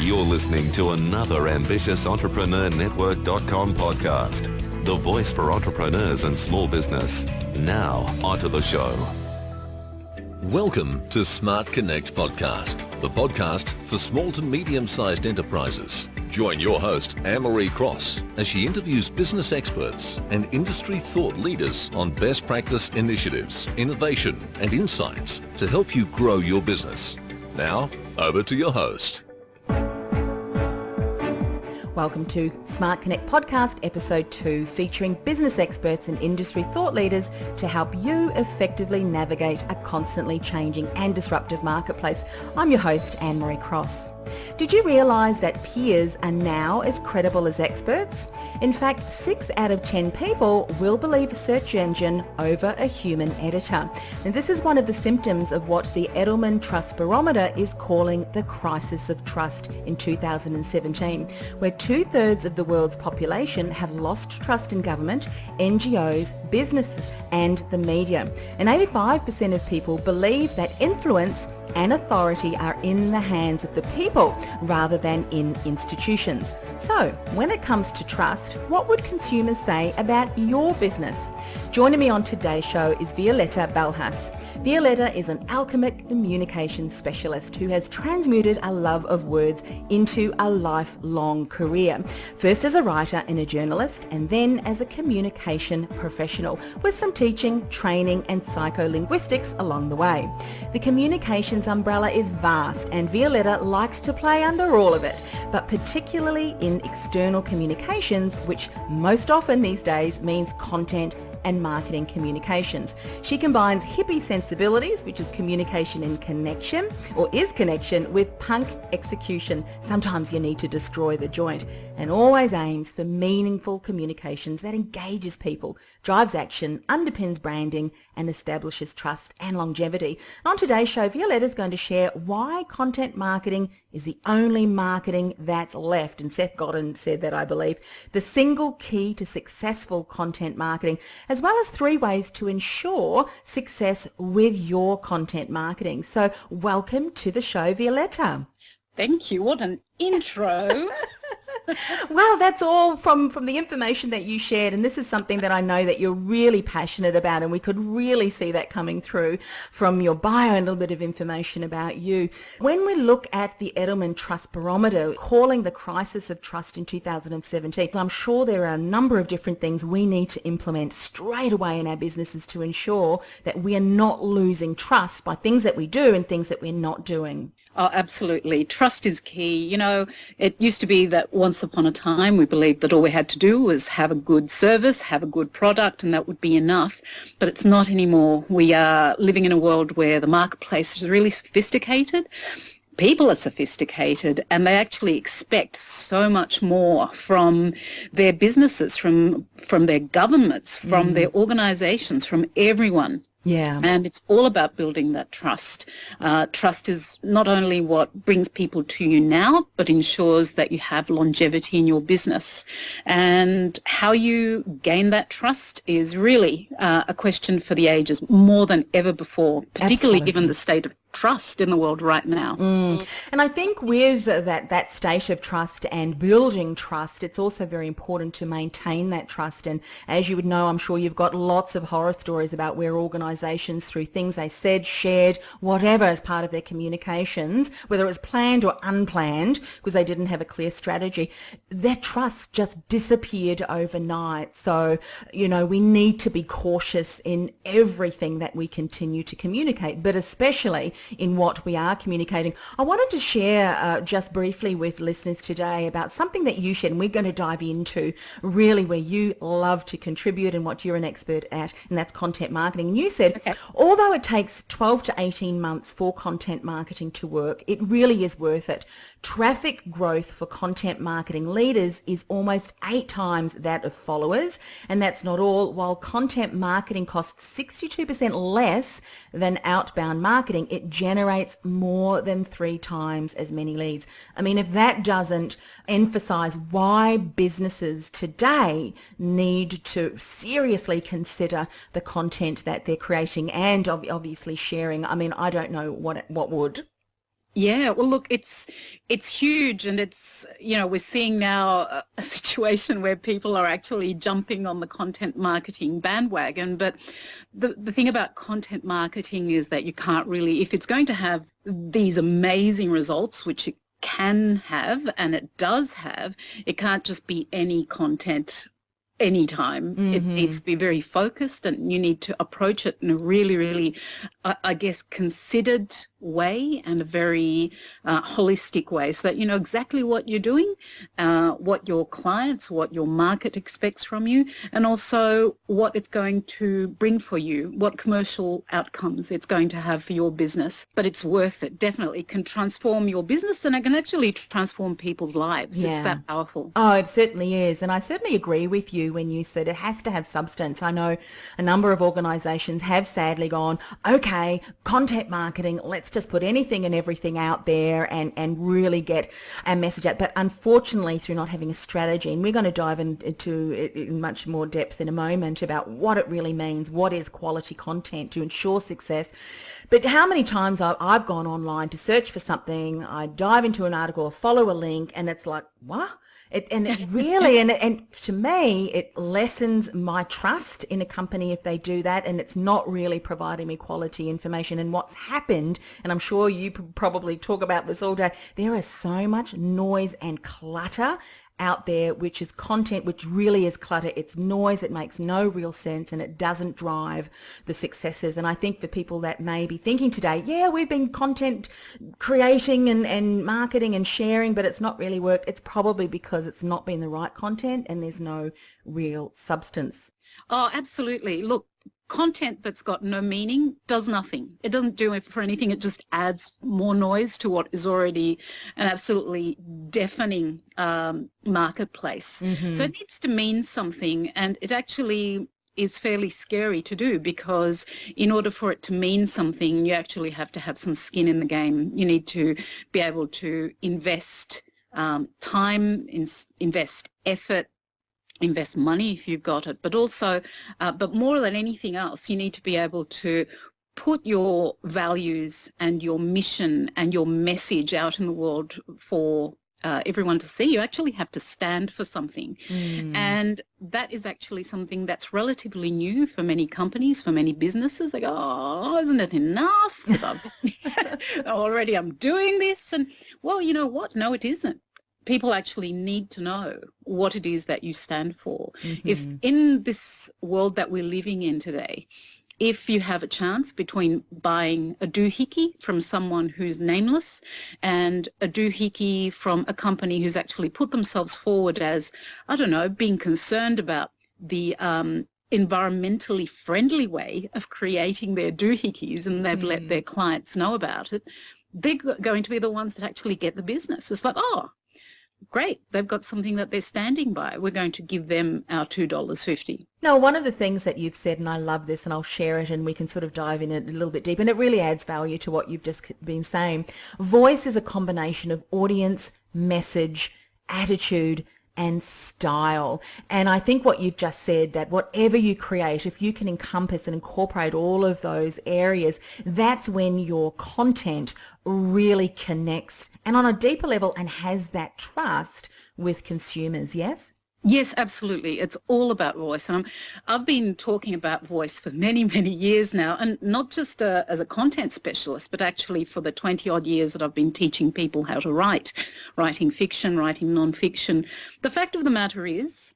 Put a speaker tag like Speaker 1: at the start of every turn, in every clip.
Speaker 1: You're listening to another ambitious entrepreneurnetwork.com podcast, the voice for entrepreneurs and small business. Now, onto the show.
Speaker 2: Welcome to Smart Connect Podcast, the podcast for small to medium-sized enterprises. Join your host, Anne-Marie Cross, as she interviews business experts and industry thought leaders on best practice initiatives, innovation, and insights to help you grow your business. Now, over to your host.
Speaker 3: Welcome to Smart Connect Podcast, Episode 2, featuring business experts and industry thought leaders to help you effectively navigate a constantly changing and disruptive marketplace. I'm your host, Anne-Marie Cross. Did you realise that peers are now as credible as experts? In fact, 6 out of 10 people will believe a search engine over a human editor. And this is one of the symptoms of what the Edelman Trust Barometer is calling the crisis of trust in 2017, where 2/3 of the world's population have lost trust in government, NGOs, businesses and the media. And 85% of people believe that influence and authority are in the hands of the people rather than in institutions. So, when it comes to trust, what would consumers say about your business? Joining me on today's show is Violeta Balhas. Violeta is an alchemic communication specialist who has transmuted a love of words into a lifelong career. First as a writer and a journalist, and then as a communication professional, with some teaching, training and psycholinguistics along the way. The communications umbrella is vast, and Violeta likes to play under all of it, but particularly in external communications, which most often these days means content and marketing communications. She combines hippie sensibilities, which is communication in connection, or is connection, with punk execution. Sometimes you need to destroy the joint, and always aims for meaningful communications that engages people, drives action, underpins branding, and establishes trust and longevity. On today's show, Violeta is going to share why content marketing is the only marketing that's left. And Seth Godin said that, I believe, the single key to successful content marketing, as well as 3 ways to ensure success with your content marketing. So welcome to the show, Violeta.
Speaker 4: Thank you. What an intro.
Speaker 3: Well, that's all from the information that you shared, and this is something that I know that you're really passionate about, and we could really see that coming through from your bio and a little bit of information about you. When we look at the Edelman Trust Barometer calling the crisis of trust in 2017, I'm sure there are a number of different things we need to implement straight away in our businesses to ensure that we are not losing trust by things that we do and things that we're not doing.
Speaker 4: Oh, absolutely. Trust is key. You know, it used to be that once upon a time we believed that all we had to do was have a good service, have a good product, and that would be enough. But it's not anymore. We are living in a world where the marketplace is really sophisticated. People are sophisticated, and they actually expect so much more from their businesses, from their governments, from their organizations, from everyone.
Speaker 3: Yeah.
Speaker 4: And it's all about building that trust. Trust is not only what brings people to you now, but ensures that you have longevity in your business. And how you gain that trust is really a question for the ages, more than ever before, particularly given the state of trust in the world right now.
Speaker 3: And I think with that state of trust and building trust, it's also very important to maintain that trust. And as you would know, I'm sure you've got lots of horror stories about where organisations, through things they said, shared, whatever, as part of their communications, whether it was planned or unplanned, because they didn't have a clear strategy, their trust just disappeared overnight. So, you know, we need to be cautious in everything that we continue to communicate, but especially in what we are communicating. I wanted to share just briefly with listeners today about something that you shared, and we're going to dive into really where you love to contribute and what you're an expert at, and that's content marketing. And you said, although it takes 12 to 18 months for content marketing to work, it really is worth it. Traffic growth for content marketing leaders is almost 8 times that of followers, and that's not all. While content marketing costs 62% less than outbound marketing, it generates more than 3 times as many leads. I mean, if that doesn't emphasize why businesses today need to seriously consider the content that they're creating and obviously sharing, I mean, I don't know what would.
Speaker 4: Yeah, well, look, it's huge, and it's, we're seeing now a situation where people are actually jumping on the content marketing bandwagon. But the thing about content marketing is that you can't really, if it's going to have these amazing results, which it can have, and it does have, it can't just be any content anytime. It needs to be very focused, and you need to approach it in a really, really, I guess, considered way, and a very holistic way, so that you know exactly what you're doing, what your clients, what your market expects from you, and also what it's going to bring for you, what commercial outcomes it's going to have for your business. But it's worth it. Definitely can transform your business, and it can actually transform people's lives.
Speaker 3: Yeah.
Speaker 4: It's that powerful.
Speaker 3: Oh, it certainly is. And I certainly agree with you when you said it has to have substance. I know a number of organisations have sadly gone, okay, content marketing, let's just put anything and everything out there and really get a message out. But unfortunately, through not having a strategy, and we're going to dive into it in much more depth in a moment about what it really means, what is quality content to ensure success. But how many times I've gone online to search for something, I dive into an article or follow a link, and it's like, what? It really, and to me, it lessens my trust in a company if they do that, and it's not really providing me quality information. And what's happened, and I'm sure you probably talk about this all day, there is so much noise and clutter out there, which is content, which really is clutter. It's noise. It makes no real sense, and it doesn't drive the successes. And I think for people that may be thinking today, yeah, we've been content creating and marketing and sharing, but it's not really worked, it's probably because it's not been the right content and there's no real substance.
Speaker 4: Oh, absolutely. Look, content that's got no meaning does nothing. It doesn't do it for anything. It just adds more noise to what is already an absolutely deafening marketplace. So it needs to mean something, and it actually is fairly scary to do, because in order for it to mean something, you actually have to have some skin in the game. You need to be able to invest time, invest effort, invest money if you've got it, but also, but more than anything else, you need to be able to put your values and your mission and your message out in the world for everyone to see. You actually have to stand for something. And that is actually something that's relatively new for many companies, for many businesses. They go, oh, isn't it enough? Already I'm doing this. And well, you know what? No, it isn't. People actually need to know what it is that you stand for. If in this world that we're living in today, if you have a chance between buying a doohickey from someone who's nameless and a doohickey from a company who's actually put themselves forward as, I don't know, being concerned about the environmentally friendly way of creating their doohickeys, and they've let their clients know about it, they're going to be the ones that actually get the business. It's like, oh, great, they've got something that they're standing by. We're going to give them our $2.50.
Speaker 3: Now, one of the things that you've said, and I love this, and I'll share it and we can sort of dive in it a little bit deeper, and it really adds value to what you've just been saying. Voice is a combination of audience, message, attitude, and style. And I think what you've just said, that whatever you create, if you can encompass and incorporate all of those areas, that's when your content really connects and on a deeper level and has that trust with consumers. Yes?
Speaker 4: Yes, absolutely. It's all about voice. And I've been talking about voice for many, many years now, and not just as a content specialist, but actually for the 20-odd years that I've been teaching people how to write, writing fiction, writing non-fiction. The fact of the matter is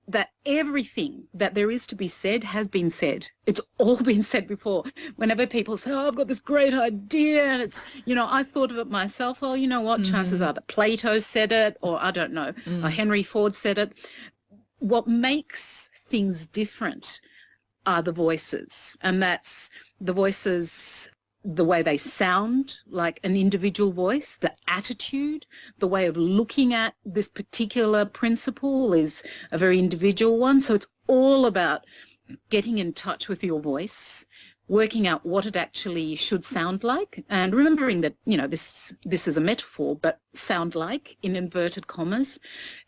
Speaker 4: that everything that there is to be said has been said. It's all been said before. Whenever people say, oh, I've got this great idea, and it's, I thought of it myself. Well, you know what? Chances are that Plato said it, or I don't know, or Henry Ford said it. What makes things different are the voices, and that's the voices, the way they sound like an individual voice, the attitude, the way of looking at this particular principle is a very individual one. So it's all about getting in touch with your voice, working out what it actually should sound like, and remembering that, this is a metaphor, but sound like, in inverted commas,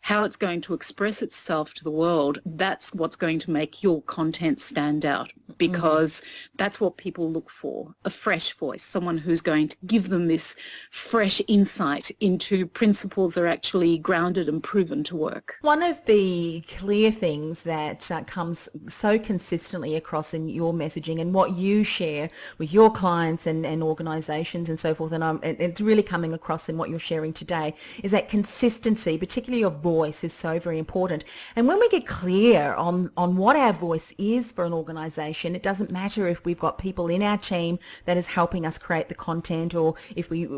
Speaker 4: how it's going to express itself to the world, that's what's going to make your content stand out, because that's what people look for, a fresh voice, someone who's going to give them this fresh insight into principles that are actually grounded and proven to work.
Speaker 3: One of the clear things that comes so consistently across in your messaging and what you share with your clients and organisations and so forth, and it's really coming across in what you're sharing today, is that consistency, particularly your voice, is so very important. And when we get clear on what our voice is for an organisation, it doesn't matter if we've got people in our team that is helping us create the content, or if we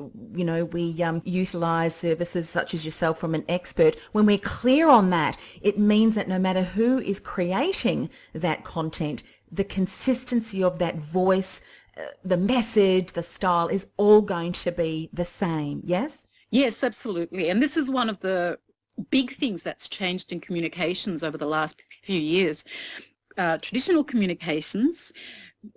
Speaker 3: utilise services such as yourself from an expert. When we're clear on that, it means that no matter who is creating that content, the consistency of that voice, the message, the style is all going to be the same. Yes?
Speaker 4: Yes, absolutely. And this is one of the big things that's changed in communications over the last few years. Traditional communications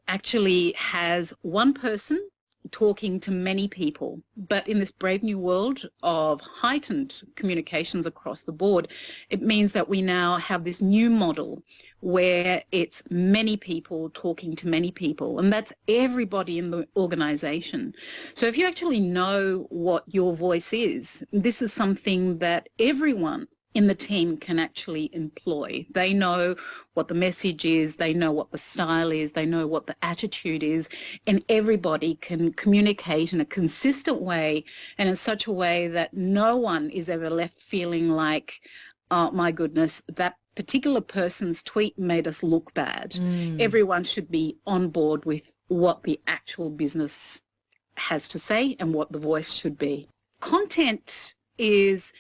Speaker 4: actually has one person talking to many people, but in this brave new world of heightened communications across the board, it means that we now have this new model where it's many people talking to many people, and that's everybody in the organization. So if you actually know what your voice is, this is something that everyone in the team can actually employ. They know what the message is, they know what the style is, they know what the attitude is, and everybody can communicate in a consistent way and in such a way that no one is ever left feeling like, oh my goodness, that particular person's tweet made us look bad. Everyone should be on board with what the actual business has to say and what the voice should be. Content is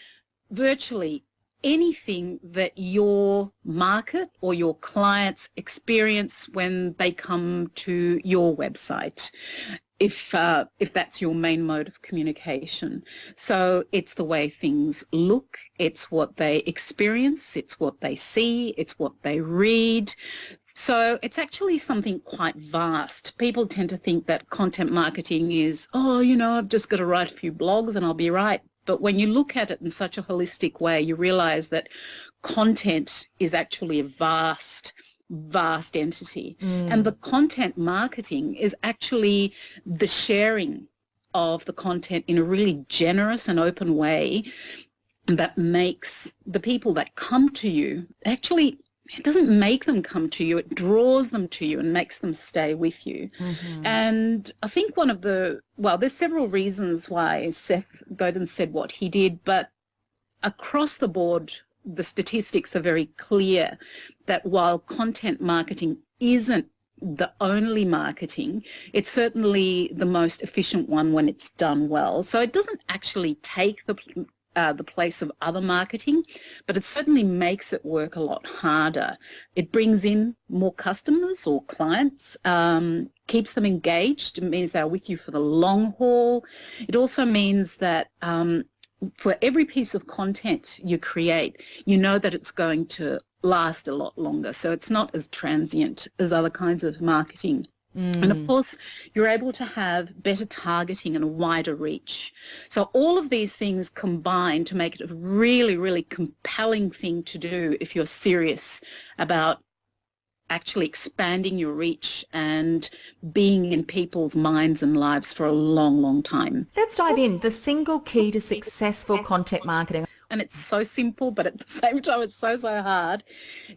Speaker 4: virtually anything that your market or your clients experience when they come to your website, if that's your main mode of communication. So it's the way things look, it's what they experience, it's what they see, it's what they read. So it's actually something quite vast. People tend to think that content marketing is, I've just got to write a few blogs and I'll be right. But when you look at it in such a holistic way, you realize that content is actually a vast entity. And the content marketing is actually the sharing of the content in a really generous and open way that makes the people that come to you actually, it doesn't make them come to you, it draws them to you and makes them stay with you. And I think there's several reasons why Seth Godin said what he did, but across the board, the statistics are very clear that while content marketing isn't the only marketing, it's certainly the most efficient one when it's done well. So it doesn't actually take the place of other marketing, but it certainly makes it work a lot harder. It brings in more customers or clients, keeps them engaged. It means they're with you for the long haul. It also means that for every piece of content you create, you know that it's going to last a lot longer. So it's not as transient as other kinds of marketing. And of course, you're able to have better targeting and a wider reach. So all of these things combine to make it a really, really compelling thing to do if you're serious about actually expanding your reach and being in people's minds and lives for a long, long time.
Speaker 3: Let's dive in. The single key to successful content marketing.
Speaker 4: And it's so simple, but at the same time, it's so hard.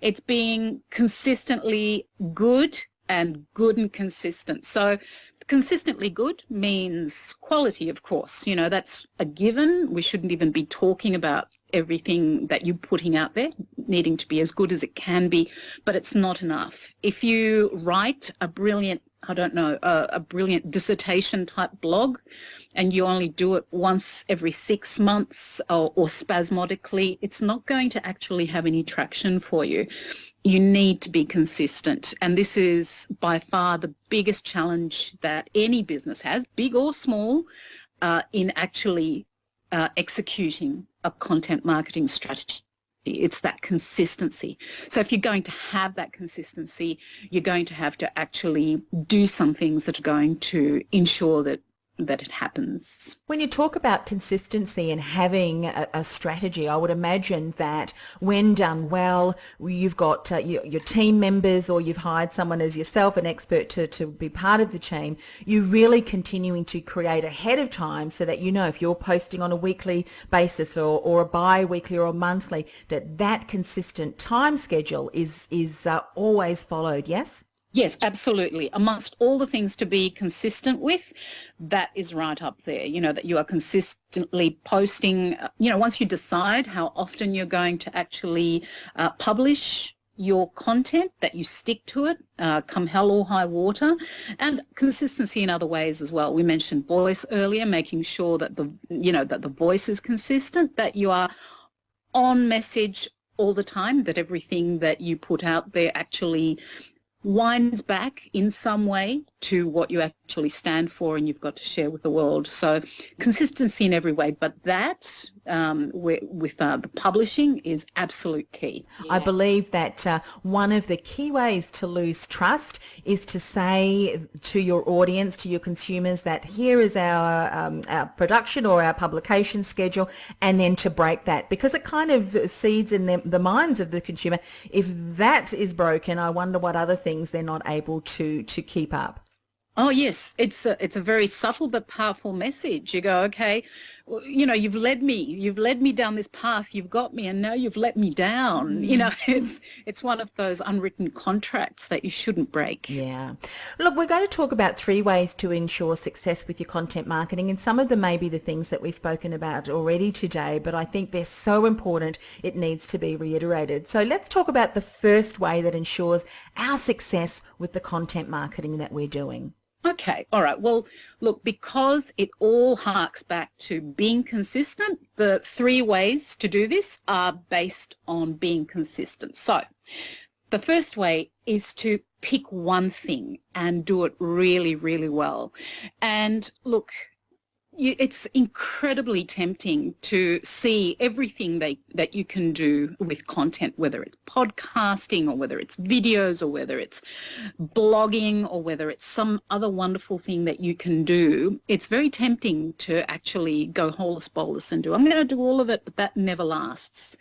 Speaker 4: It's being consistently good and consistent. So consistently good means quality, of course. That's a given. We shouldn't even be talking about everything that you're putting out there needing to be as good as it can be, but it's not enough. If you write a brilliant dissertation type blog and you only do it once every 6 months or spasmodically, it's not going to actually have any traction for you. You need to be consistent. And this is by far the biggest challenge that any business has, big or small, in actually executing a content marketing strategy. It's that consistency. So if you're going to have that consistency, you're going to have to actually do some things that are going to ensure that it happens.
Speaker 3: When you talk about consistency and having a strategy, I would imagine that when done well, you've got your team members, or you've hired someone as yourself, an expert to be part of the team, you're really continuing to create ahead of time so that you know if you're posting on a weekly basis or a bi-weekly or a monthly, that consistent time schedule is always followed, yes?
Speaker 4: Yes, absolutely. Amongst all the things to be consistent with, that is right up there, that you are consistently posting, once you decide how often you're going to actually publish your content, that you stick to it, come hell or high water, and consistency in other ways as well. We mentioned voice earlier, making sure that the voice is consistent, that you are on message all the time, that everything that you put out there actually winds back in some way to what you actually stand for and you've got to share with the world. So consistency in every way, but that with the publishing is absolute key. Yeah.
Speaker 3: I believe that one of the key ways to lose trust is to say to your audience, to your consumers, that here is our production or our publication schedule, and then to break that, because it kind of seeds in the minds of the consumer. If that is broken, I wonder what other things they're not able to keep up.
Speaker 4: Oh yes, it's a very subtle but powerful message. You go, okay, well, you've led me down this path, you've got me, and now you've let me down. It's one of those unwritten contracts that you shouldn't break.
Speaker 3: Yeah. Look, we're going to talk about 3 ways to ensure success with your content marketing, and some of them may be the things that we've spoken about already today, but I think they're so important it needs to be reiterated. So let's talk about the first way that ensures our success with the content marketing that we're doing.
Speaker 4: Okay, all right. Well, look, because it all harks back to being consistent, the 3 ways to do this are based on being consistent. So the first way is to pick one thing and do it really, really well. And look, it's incredibly tempting to see everything that you can do with content, whether it's podcasting or whether it's videos or whether it's blogging or whether it's some other wonderful thing that you can do. It's very tempting to actually go holus bolus and I'm going to do all of it, but that never lasts.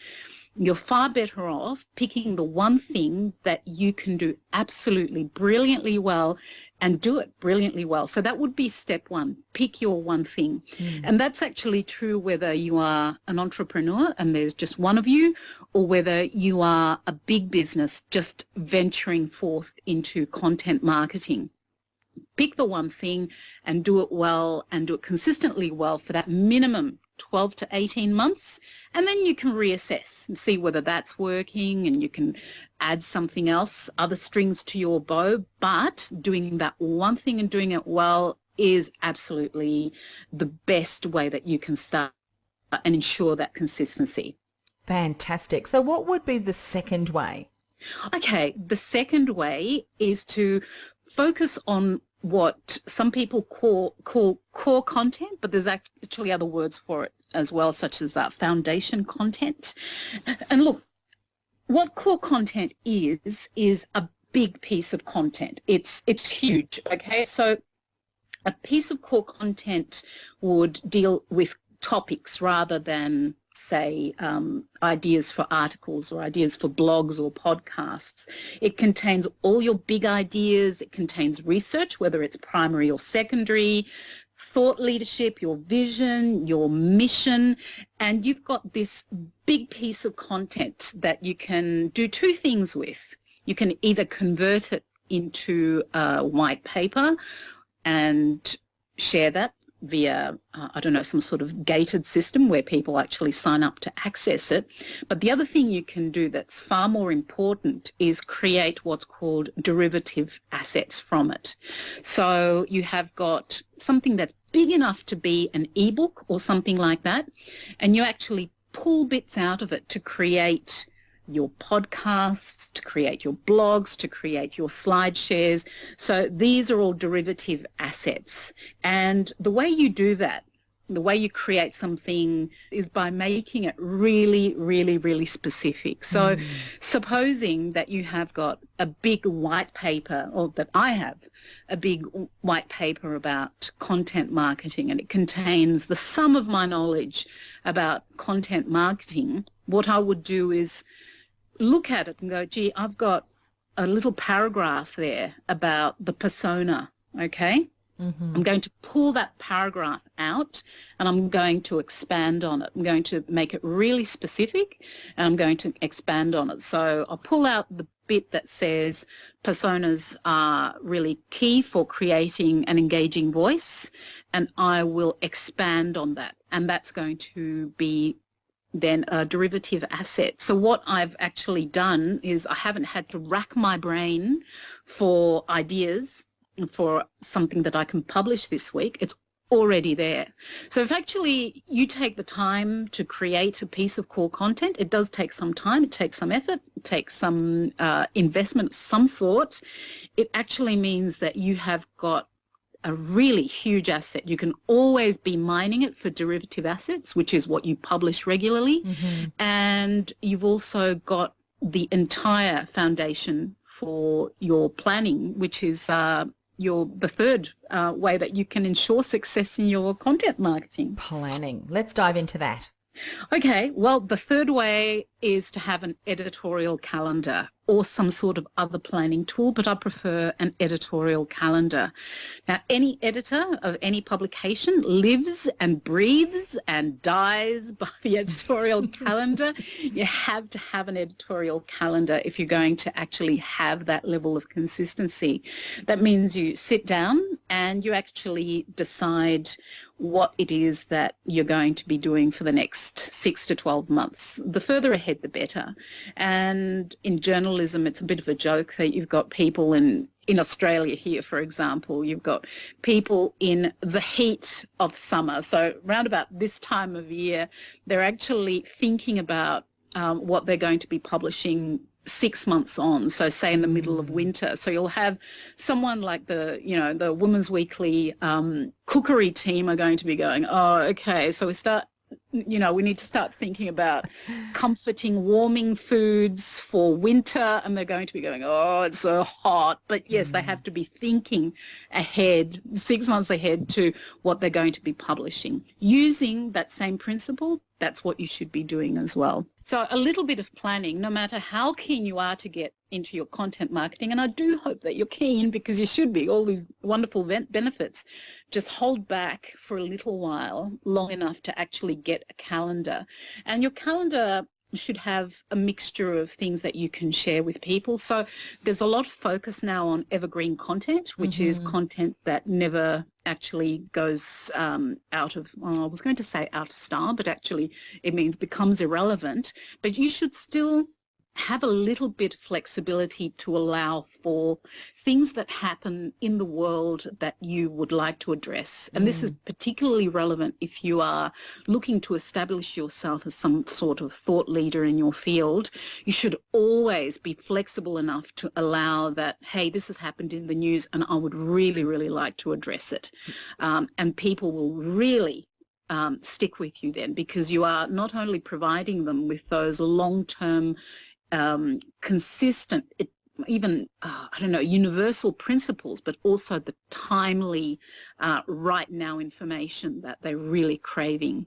Speaker 4: You're far better off picking the one thing that you can do absolutely brilliantly well and do it brilliantly well. So that would be step 1, pick your one thing. And that's actually true whether you are an entrepreneur and there's just one of you, or whether you are a big business just venturing forth into content marketing. Pick the one thing and do it well, and do it consistently well for that minimum 12 to 18 months, and then you can reassess and see whether that's working, and you can add something else, other strings to your bow. But doing that one thing and doing it well is absolutely the best way that you can start and ensure that consistency.
Speaker 3: Fantastic. So what would be the second way?
Speaker 4: Okay, the second way is to focus on what some people call core content, but there's actually other words for it as well, such as foundation content. And look, what core content is a big piece of content. It's huge, okay? So a piece of core content would deal with topics rather than, say, ideas for articles or ideas for blogs or podcasts. It contains all your big ideas. It contains research, whether it's primary or secondary, thought leadership, your vision, your mission, and you've got this big piece of content that you can do 2 things with. You can either convert it into a white paper and share that via, some sort of gated system where people actually sign up to access it. But the other thing you can do that's far more important is create what's called derivative assets from it. So you have got something that's big enough to be an ebook or something like that, and you actually pull bits out of it to create your podcasts, to create your blogs, to create your slide shares. So these are all derivative assets. And the way you do that the way you create something is by making it really, really, really specific. So supposing that you have got a big white paper, or that I have a big white paper about content marketing, and it contains the sum of my knowledge about content marketing, what I would do is look at it and go, gee, I've got a little paragraph there about the persona, okay? I'm going to pull that paragraph out and I'm going to expand on it. I'm going to make it really specific and I'm going to expand on it. So I'll pull out the bit that says personas are really key for creating an engaging voice, and I will expand on that. And that's going to be then a derivative asset. So what I've actually done is I haven't had to rack my brain for ideas for something that I can publish this week. It's already there. So if actually you take the time to create a piece of core content, it does take some time, it takes some effort, it takes some investment of some sort. It actually means that you have got a really huge asset. You can always be mining it for derivative assets, which is what you publish regularly. And you've also got the entire foundation for your planning, which is the third way that you can ensure success in your content marketing.
Speaker 3: Planning. Let's dive into that.
Speaker 4: Okay, well, the third way is to have an editorial calendar or some sort of other planning tool, but I prefer an editorial calendar. Now, any editor of any publication lives and breathes and dies by the editorial calendar. You have to have an editorial calendar if you're going to actually have that level of consistency. That means you sit down and you actually decide what it is that you're going to be doing for the next 6 to 12 months. The further ahead, the better. And in journalism, it's a bit of a joke that you've got people in Australia here, for example, you've got people in the heat of summer. So around about this time of year, they're actually thinking about what they're going to be publishing 6 months on, so say in the middle of winter. So you'll have someone like the Women's Weekly cookery team are going to be going, oh, okay, so we need to start thinking about comforting, warming foods for winter, and they're going to be going, oh, it's so hot. But yes, they have to be thinking ahead, 6 months ahead to what they're going to be publishing. Using that same principle, that's what you should be doing as well. So a little bit of planning, no matter how keen you are to get into your content marketing, and I do hope that you're keen because you should be, all these wonderful benefits, just hold back for a little while, long enough to actually get a calendar. And your calendar should have a mixture of things that you can share with people. So there's a lot of focus now on evergreen content, which is content that never actually goes out of, I was going to say out of style, but actually it means becomes irrelevant. But you should still have a little bit of flexibility to allow for things that happen in the world that you would like to address. And this is particularly relevant if you are looking to establish yourself as some sort of thought leader in your field. You should always be flexible enough to allow that, hey, this has happened in the news and I would really, really like to address it. And people will really stick with you then, because you are not only providing them with those long-term consistent, universal principles, but also the timely, right now information that they're really craving.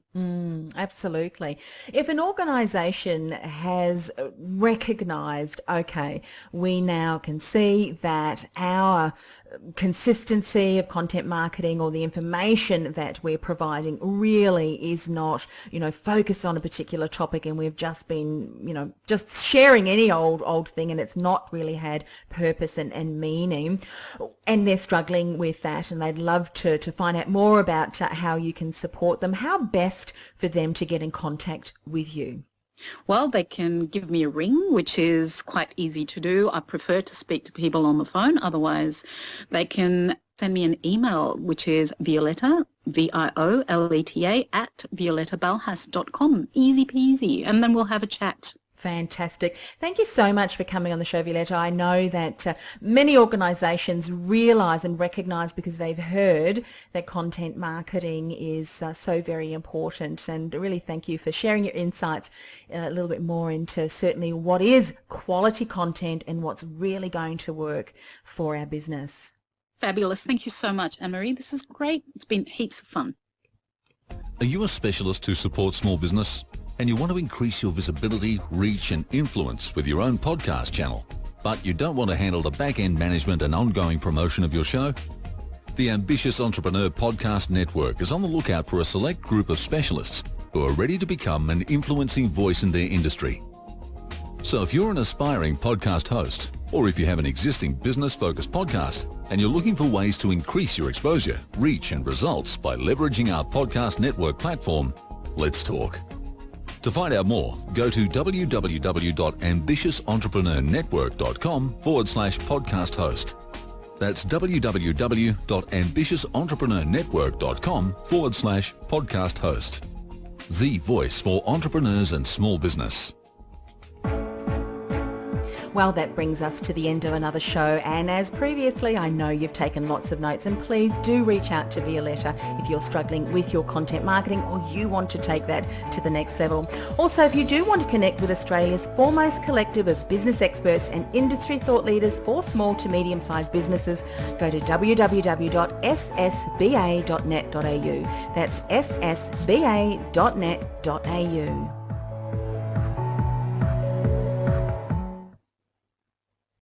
Speaker 3: Absolutely. If an organisation has recognised, okay, we now can see that our consistency of content marketing or the information that we're providing really is not, focused on a particular topic, and we've just been, just sharing any old thing, and it's not really had purpose and meaning, and they're struggling with that, and they'd love to find out more about how you can support them. How best for them to get in contact with you?
Speaker 4: Well, they can give me a ring, which is quite easy to do. I prefer to speak to people on the phone. Otherwise, they can send me an email, which is Violeta, Violeta, @violetabalhas.com. Easy peasy. And then we'll have a chat.
Speaker 3: Fantastic. Thank you so much for coming on the show, Violeta. I know that many organisations realise and recognise, because they've heard that content marketing is so very important, and really thank you for sharing your insights a little bit more into certainly what is quality content and what's really going to work for our business.
Speaker 4: Fabulous. Thank you so much, Anne-Marie. This is great. It's been heaps of fun.
Speaker 2: Are you a specialist who supports small business and you want to increase your visibility, reach and influence with your own podcast channel, but you don't want to handle the back-end management and ongoing promotion of your show? The Ambitious Entrepreneur Podcast Network is on the lookout for a select group of specialists who are ready to become an influencing voice in their industry. So if you're an aspiring podcast host, or if you have an existing business-focused podcast and you're looking for ways to increase your exposure, reach and results by leveraging our podcast network platform, let's talk. To find out more, go to www.ambitiousentrepreneurnetwork.com/podcast host. That's www.ambitiousentrepreneurnetwork.com/podcast host. The voice for entrepreneurs and small business.
Speaker 3: Well, that brings us to the end of another show, and as previously, I know you've taken lots of notes, and please do reach out to Violeta if you're struggling with your content marketing or you want to take that to the next level. Also, if you do want to connect with Australia's foremost collective of business experts and industry thought leaders for small to medium-sized businesses, go to www.ssba.net.au. That's ssba.net.au.